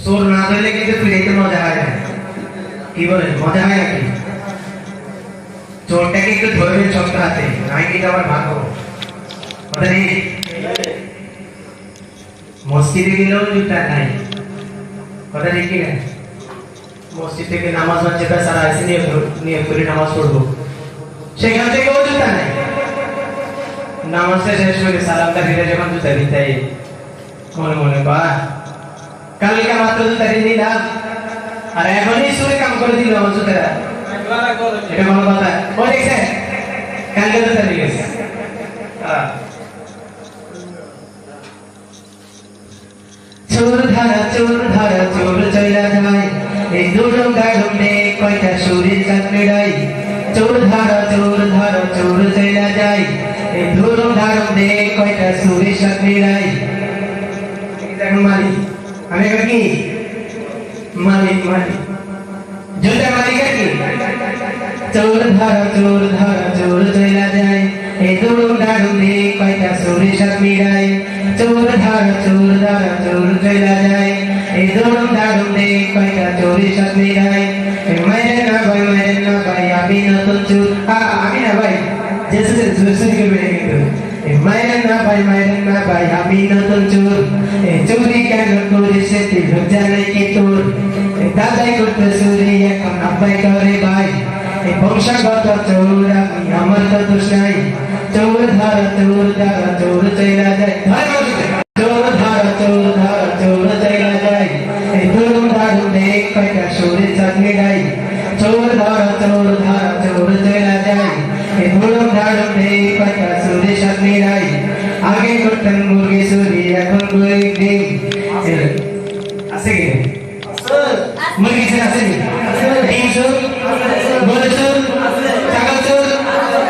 চোর না ধরলে কিন্তু ফিরাইতে মজা হয় না। কি বলেন, মজা হয় নাকি? চোরটাকে একটু ধরবেন শক্ত হাতে, নাই কিন্তু আবার ভাগো। কথা নেই। মসজিদে গেলেও জুতা নাই। কথা নেই কি না? মসজিদ থেকে নামাজ হচ্ছে তা সারা এসে নিয়ে করে নামাজ পড়বো, সেখান থেকেও জুতা নাই। নামাজটা শেষ করে সালামটা দিতে যখন জুতা দিতে মনে মনে বা কালকে মাত্র জুতা দিয়ে দিলাম আর এখনই সুরে কাম করে দিল আমার জুতাটা। এটা কোনো কথা? ও দেখছে কালকে জুতা দিয়ে গেছে। চোর ধারা চোর চইলা যায়, এই দুরম গাড়ম নে কয়টা সুরের চাকরি রাই। চোর ধারা চোর চইলা যায়, এই দুরম গাড়ম নে কয়টা সুরের চাকরি রাই। দেখুন মালিক, আমি এবার কি মালিক জুতা মালিক কি? চোর ধারা চোর চইলা যায়, এই দুরম গাড়ম নে কয়টা সুরের চাকরি রাই। চোর ধারা চোর চইলা যায়, এই দুরম গাড়ম নে কয়টা চুরির চাকরি রাই। মাইরে না ভাই আমি নতুন চোর। আমি না ভাই জেসে জুসুরি কে বেড়ে গেল। মাইরে না ভাই আমি নতুন চোর। চুরি কেন করিস তুই লজ্জা নাই কি তোর? দাদাই করতে চুরি এখন আব্বাই করে ভাই। বংশগত চোর আমি, আমার তো দোষ নাই। চোর ধারা চোর চইলা যায়, চোর ধারা চোর চইলা যায়, এই দুরম দারুম নে কয়টা সুরের চাকরি রাই। চোর ধারা চোর চইলা যায়, এই দুরম দারুম নে কয়টা সুরের চাকরি রাই। আগে করতেন মুরগি চুরি, এখন করি ডিম। আছে কি মুরগি চুরি? আছে কি? ডিম চোর, গরু চোর, ছাগল চোর,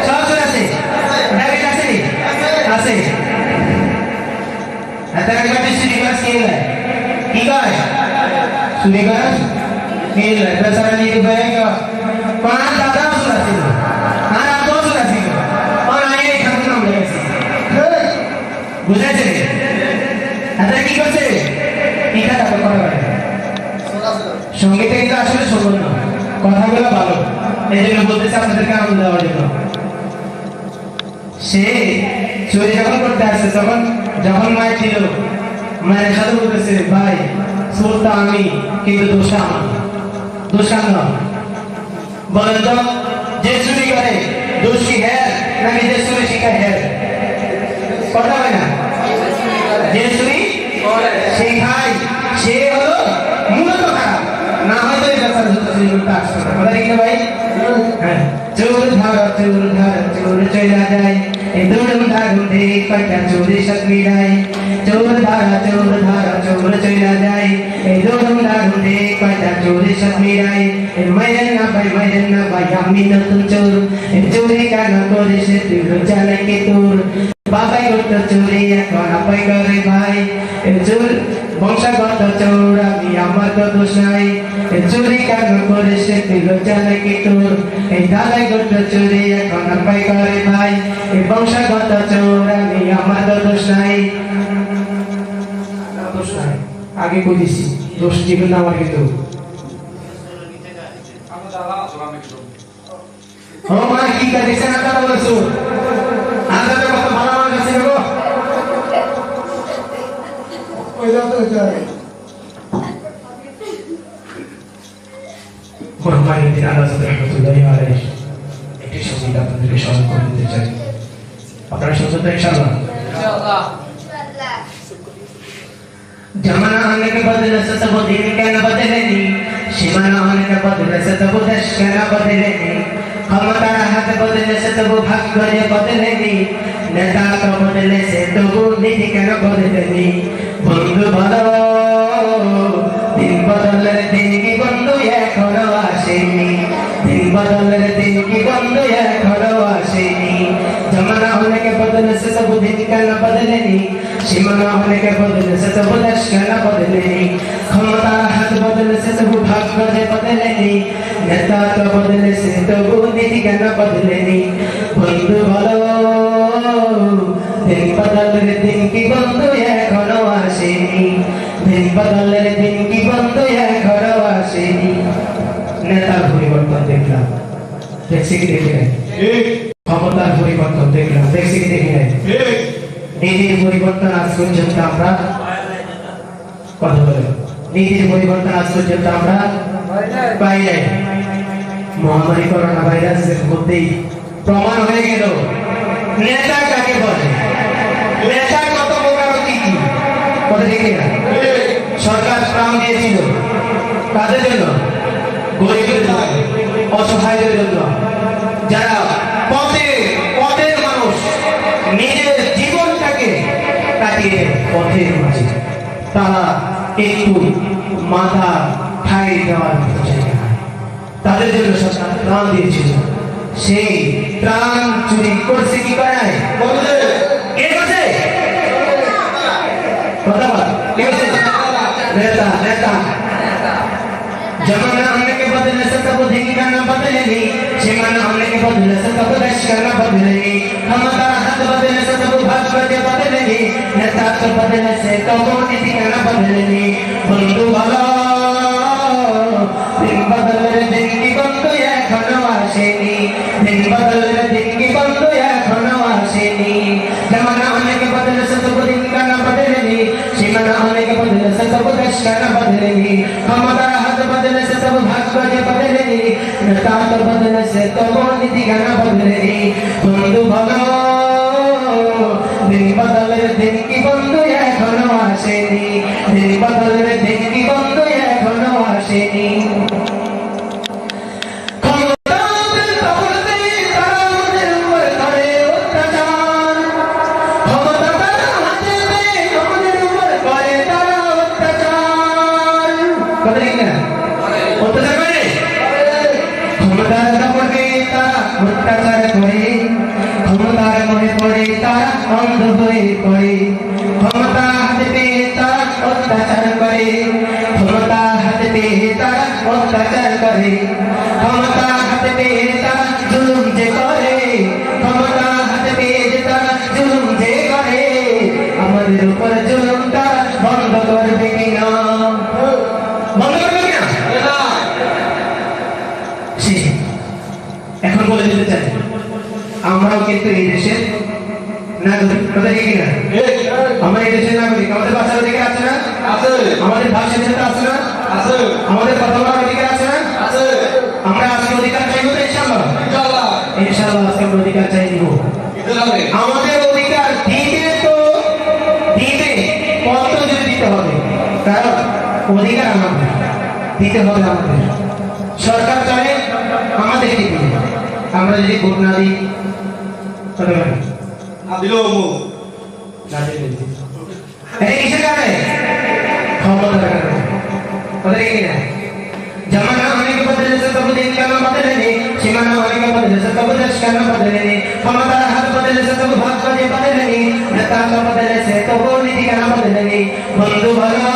সব চোর আছে। ডাকাত আছে কি? আছে। তারা কি চুরি কাজ কি হয়? কি কয়? চুরি কাজ কি হয়? বেচারা নিয়ে ভাই কোন দাদা চোর আছে, আর আব্বা চোর আছে, আর আই খান নাম লেগেছে। বুঝাইছে? তারা কি করছে? এটা তাকে করা হয়। সঙ্গীতে কিন্তু আসলে শোভন না, কথাগুলো ভালো, এই জন্য বলতেছে আপনাদেরকে আনন্দ দেওয়ার জন্য। সে চুরি যখন করতে আসছে, যখন মায়ের ছিল, মায়ের সাথে বলতেছে ভাই চোরটা আমি, কিন্তু দোষটা আমার। দোষটা না বলেন তো, যে চুরি করে দোষ কি হ্যাঁ নাকি যে চুরি শিখায় হ্যাঁ? কথা হয় না? যে চুরি শেখায় সে হলো মূলত খারাপ, না হয়তো এই ব্যাপারে চুরি করতে আসছে না। কথা ঠিক না ভাই? হ্যাঁ। চোর ধারা চোর চইলা যায়, এই দুরম দারুম নে কয়টা চুরির চাকরি রাই। চোর ধারা চোর চইলা যায়, এই দুরম দারুম নে কয়টা চুরির চাকরি রাই। মাইরেন না ভাই আমি নতুন চোর। চুরি কেন করিস তুই লজ্জা নাই কি তোর? বাবাই করতো চুরি এখন আব্বাই করে ভাই। চোর বংশগত চোর আমি, আমার তো দোষ নাই। চুরি কেন করিস তুই লজ্জা নাই কি তোর? এই দাদাই করতো চুরি এখন আব্বাই করে ভাই। এই বংশগত চোর আমি, আমার তো দোষ নাই। আগে বুঝেছি দোষ জীবন আমার, কিন্তু ও মা কি কাজে না কথা বলছো? আমরা তো কত ভালো মানুষ আছি গো। ওই দাও তো যাই কোরবানির আলাদা রহমতুল্লাহি আলাইহি একটি সঙ্গীত আপনাদেরকে স্মরণ করে দিতে চাই। আপনারা শুনছেন তো ইনশাআল্লাহ? ইনশাআল্লাহ। जमाना आने के बदले से सब दिन के न बदलेनी, सीमाना आने के बदले से तब देश के न बदलेनी, क्षमता हाथ बदले से तब भाग्य बदलेनी, नेता का बदले से तब नीति के न बदलेनी। बंधु भालो दिन बदले दिन की बंधु ये खरो आसेनी, दिन बदले दिन की बंधु ये खरो आसेनी। जमाना होने के बदले से सब दिन के न बदलेनी, सीमाना होने के बदले से सब देश के न बदलेनी, क्षमता हाथ बदले से सब भाग्य बदलेनी, नेता का बदले से तब नीति के न बदलेनी। बंधु भालो दिन बदले दिन की बंधु ये खरो आसेनी, दिन बदले दिन की बंधु নেতার পরিবর্তন দেখলাম, দেখছি কি দেখি নাই? ক্ষমতার পরিবর্তন দেখলাম, দেখছি কি দেখি নাই? নীতির পরিবর্তন আজ পর্যন্ত আমরা কথা বলে, নীতির পরিবর্তন আজ পর্যন্ত আমরা পাই নাই। মহামারী করোনা ভাইরাসের মধ্যেই প্রমাণ হয়ে গেল নেতা কাকে বলে, নেতা কত প্রকার কি কি কথা দেখি না। সরকার প্রাণ দিয়েছিল কাদের জন্য? গরিবের জন্য, অসহায়দের জন্য, যারা পথের মানুষ, নিজের জীবনটাকে কাটিয়ে পথের মাঝে তারা একটু মাথা ঠাই দেওয়ার মতো জায়গা নাই, তাদের জন্য সরকার প্রাণ দিয়েছিল। সেই প্রাণ চুরি করছে কি করে নাই? কে করছে? কথা বল, কে করছে? नेता नेता जमाना हमने के बदले से तब देंगे करना बदलेगी, जमाना हमने के बदले से तब देश करना बदलेगी, हमारा हाथ बदले से तब भाग्य बदलेगी, नेता के बदले से तब नीति करना बदलेगी। बंधु भला दिन बदल दिन की बंधु या खनवासेनी, दिन बदल दिन की बंधु या खनवासेनी, जमाना हमने के बदले से तब दिन करना बदलेगी, जमाना हमने के बदले से तब देश करना बदलेगी, हमारा हाथ बदले से तब भाग्य बदलेगी, नेता के बदले से तब नीति करना बदलेगी। बंधु भला दिन बदल दिन की बंधु या खनवासेनी, दिन बदल दिन की बंधु या खनवासेनी। অত্যাচার করে ক্ষমতার মনে পড়ে তারা অন্ধ হয়ে পড়ে, ক্ষমতা হাতে পেয়ে তারা অত্যাচার করে, ক্ষমতা হাতে পেয়ে তারা অত্যাচার করে, ক্ষমতা হাতে পেয়ে তারা জুলুম যে করে, ক্ষমতা হাতে পেয়ে তারা জুলুম যে করে, আমাদের উপর জুলুম তারা বন্ধ করবে কিনা? বন্ধ করবে কিনা? এখন বলে দিতে চাই আমরাও কিন্তু এই দেশের নাগরিক, কথা ঠিক না? আমরা এই দেশের নাগরিক, আমাদের বাঁচার অধিকার আছে না? আছে। আমাদের ভাষা চিন্তা আছে না? আছে। আমাদের কথা বলার অধিকার আছে না? আছে। আমরা আজকে অধিকার চাইব তো ইনশাআল্লাহ? ইনশাআল্লাহ ইনশাআল্লাহ আজকে আমরা অধিকার চাই দিব। আমাদের অধিকার দিতে কত যদি দিতে হবে, কারণ অধিকার আমাদের দিতে হবে। আমাদের সরকার চায় আমাদেরকে দিবে, আমরা যদি ভোট না দিই কিসের কারণে? ক্ষমতার কারণে, কথা ঠিক না? जमाना होने के बदले से तब दिन करना बदलेंगे, सीमाना होने के बदले से तब देश करना बदलेंगे, हमारा हाथ बदले से तब भाग्य बदलेंगे, नेता का बदले से तब नीति करना बदलेंगे। बंधु भला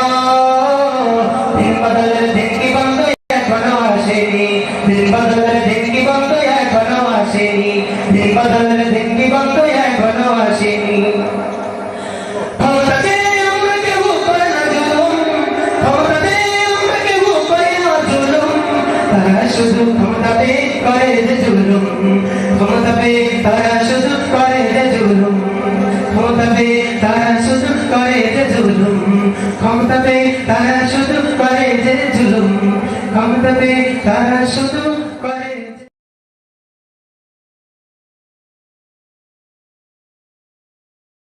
दिन बदले दिन की बंधु या खनवासेनी, दिन बदले दिन की बंधु या खनवासेनी, दिन बदले दिन की बंधु या खनवासेनी। শুধু ক্ষমতাতে করে যে জুলুম, ক্ষমতাতে তারা শুধু করে যে জুলুম, ক্ষমতাতে তারা শুধু করে যে জুলুম, ক্ষমতাতে তারা শুধু করে যে জুলুম, ক্ষমতাতে তারা শুধু